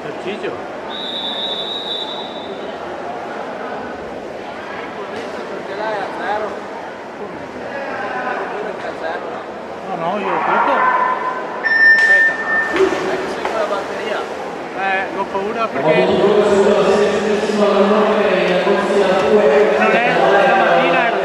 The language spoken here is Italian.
Esercizio. Perché là è a zero. No, no, io ho tutto. Aspetta. Non è che segue la batteria. Ho paura perché non è stamattina era